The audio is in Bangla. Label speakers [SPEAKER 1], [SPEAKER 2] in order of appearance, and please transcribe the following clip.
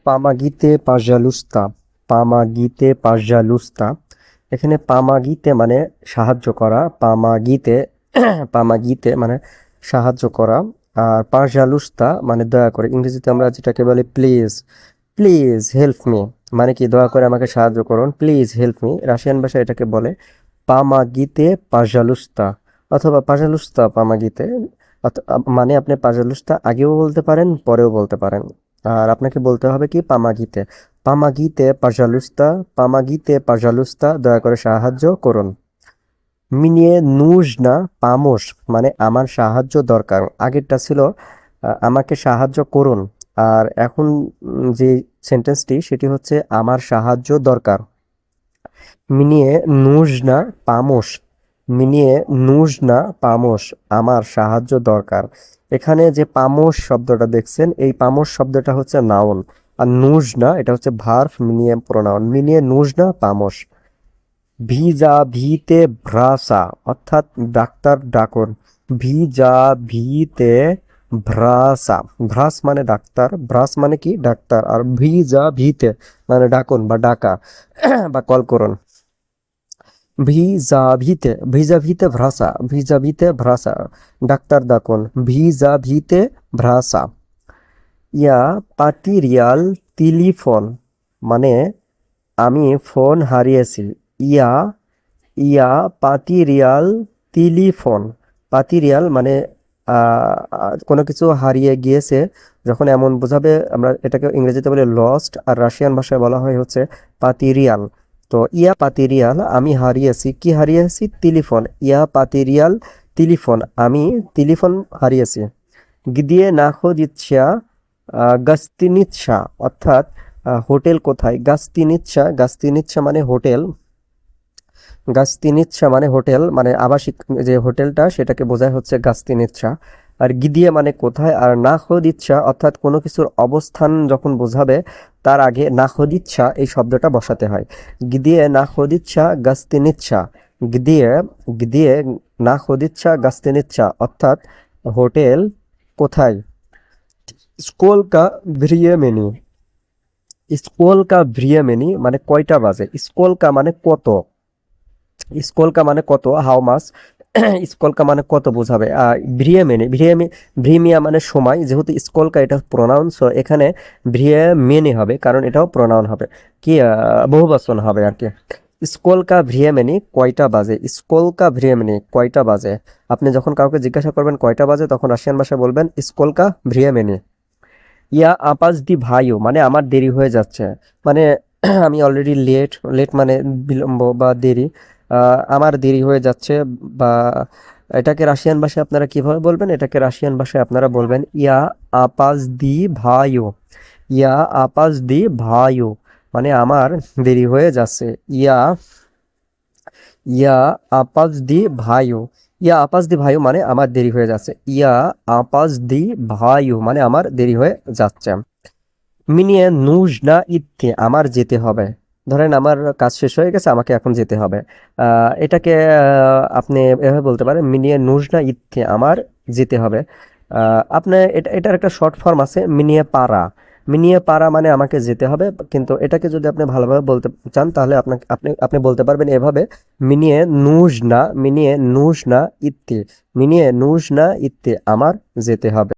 [SPEAKER 1] পামাগিতে পাজালুস্তা, পামাগিতে পাজালুস্তা। এখানে পামাগিতে মানে সাহায্য করা, পামাগিতে পামাগিতে মানে সাহায্য করা। আর পাজালুস্তা মানে দয়া করে, ইংরেজিতে আমরা যেটাকে বলি প্লিজ, প্লিজ হেল্প মি, মানে কি দয়া করে আমাকে সাহায্য করুন, প্লিজ হেল্প মি। রাশিয়ান ভাষায় এটাকে বলে পামাগিতে পাজালুস্তা অথবা পাজালুস্তা পামাগিতে। মানে আপনি পাজালুস্তা আগেও বলতে পারেন, পরেও বলতে পারেন। আর আপনাকে বলতে হবে কি পামাগিতে, পামাগিতে পাজালুস্তা, পামাগিতে পাজালুস্তা, দয়া করে সাহায্য করুন। মিনিয়ে নুজ না পামোশ মানে আমার সাহায্য দরকার। আগেরটা ছিল আমাকে সাহায্য করুন, আর এখন যে সেন্টেন্সটি সেটি হচ্ছে আমার সাহায্য দরকার। মিনিয়ে নুজ না পামোশ, মিনিয়ে নুজ না পামোশ, আমার সাহায্য দরকার। এখানে যে পামোশ শব্দটা দেখছেন, এই পামোশ শব্দটা হচ্ছে নাউন, আর নুজ না এটা হচ্ছে ভার্ব, মিনিয়ে প্রোনাউন। মিনিয়ে নুজ না পামোশ। ভিজা ভিতে ভ্রাসা অর্থাৎ ডাক্তার ডাকুন। ভিজা ভিতে ভ্রাসা, ভ্রাস মানে ডাক্তার, ভ্রাস মানে কি ডাক্তার, আর ভিজা ভিতে মানে ডাকুন বা ডাকা বা কল করুন। ভিজা ভিতে, ভিজা ভিতে ভ্রাসা, ভিজা ভিতে ভ্রাসা, ডাক্তার ডাকুন। ভিজা ভিতে ভ্রাসা। ইয়া পাতিরিয়াল টেলিফোন মানে আমি ফোন হারিয়েছি। ইয়া ইয়া পাতিরিয়াল টেলিফোন, পাতিরিয়াল মানে কোনো কিছু হারিয়ে গিয়েছে যখন এমন বোঝাবে, আমরা এটাকে ইংরেজিতে বলি লস্ট, আর রাশিয়ান ভাষায় বলা হয় হচ্ছে পাতিরিয়াল। তো ইয়া পাতিরিয়াল আমি হারিয়েছি, কি হারিয়েছি? টেলিফোন। ইয়া পাতিরিয়াল টেলিফোন, আমি টেলিফোন হারিয়েছি। গিদিয়ে নাখোদিচ্ছা গাস্তিনিচ্ছা অর্থাৎ হোটেল কোথায়? গাস্তিনিচ্ছা, গাস্তিনিচ্ছা মানে হোটেল, গাস্তিনিচ্ছা মানে হোটেল, মানে আবাসিক যে হোটেলটা সেটাকে বোঝায় হচ্ছে গাস্তিনিচ্ছা। আর গিদিয়ে মানে কোথায়, আর নাখোদিচ্ছা অর্থাৎ কোনো কিছুর অবস্থান যখন বোঝাবে তার আগে নাখোদিচ্ছা এই শব্দটা বসাতে হয়। গিদিয়ে নাখোদিচ্ছা গাস্তিনিচ্ছা, গিদিয়ে গিদিয়ে নাখোদিচ্ছা গাস্তিনিচ্ছা অর্থাৎ হোটেল কোথায়। স্কোলকা ভ্রিয়েমেনি, স্কোলকা ভ্রিয়েমেনি মানে কয়টা বাজে, স্কোলকা মানে কত, স্কোলকা মানে কত, হাউ মাস, স্কোলকা মানে কত বোঝাবে। ভ্রিয়েমেনি, ভ্রিমিয়া মানে সময়, যেহেতু স্কোলকা এটা প্রোনাউন, সো এখানে ভ্রিয়েমেনি হবে, কারণ এটাও প্রোনাউন হবে, কি বহুবচন হবে আর কি। স্কোলকা ভ্রিয়েমেনি কয়টা বাজে, স্কোলকা ভ্রিয়েমেনি কয়টা বাজে। আপনি যখন কাউকে জিজ্ঞাসা করবেন কয়টা বাজে, তখন রাশিয়ান ভাষায় বলবেন স্কোলকা ভ্রিয়েমেনি। ইয়া আপাস দি ভাইও মানে আমার দেরি হয়ে যাচ্ছে, মানে আমি অলরেডি লেট, লেট মানে বিলম্ব বা দেরি, আমার দেরি হয়ে যাচ্ছে। বা এটাকে রাশিয়ান ভাষায় আপনারা কিভাবে বলবেন? এটাকে রাশিয়ান ভাষায় আপনারা বলবেন ইয়া আপাস দি ভাইও, ইয়া আপাস দি ভাইও মানে আমার দেরি হয়ে যাচ্ছে। ইয়া ইয়া আপাস দি ভাইও, ইয়া আপাস দি ভাইও মানে আমার দেরি হয়ে যাচ্ছে। ইয়া আপাস দি ভাইও মানে আমার দেরি হয়ে যাচ্ছে। মিনিয়ে নুজ না ইত্যে আমার যেতে হবে, ধরেন আমার কাজ শেষ হয়ে গেছে, আমাকে এখন যেতে হবে। এটাকে আপনি এভাবে বলতে পারেন মিনিয়ে নুজ না ইত্যে আমার যেতে হবে। আপনি এটার একটা শর্ট ফর্ম আছে মিনিয়ে পারা, মিনিয়ে পারা মানে আমাকে যেতে হবে, কিন্তু এটাকে যদি আপনি ভালোভাবে বলতে চান তাহলে আপনাকে আপনি আপনি বলতে পারবেন এভাবে মিনিয়ে নুজ না, মিনিয়ে নুজ না ইত্যে, মিনিয়ে নুজ না ইত্যে আমার যেতে হবে।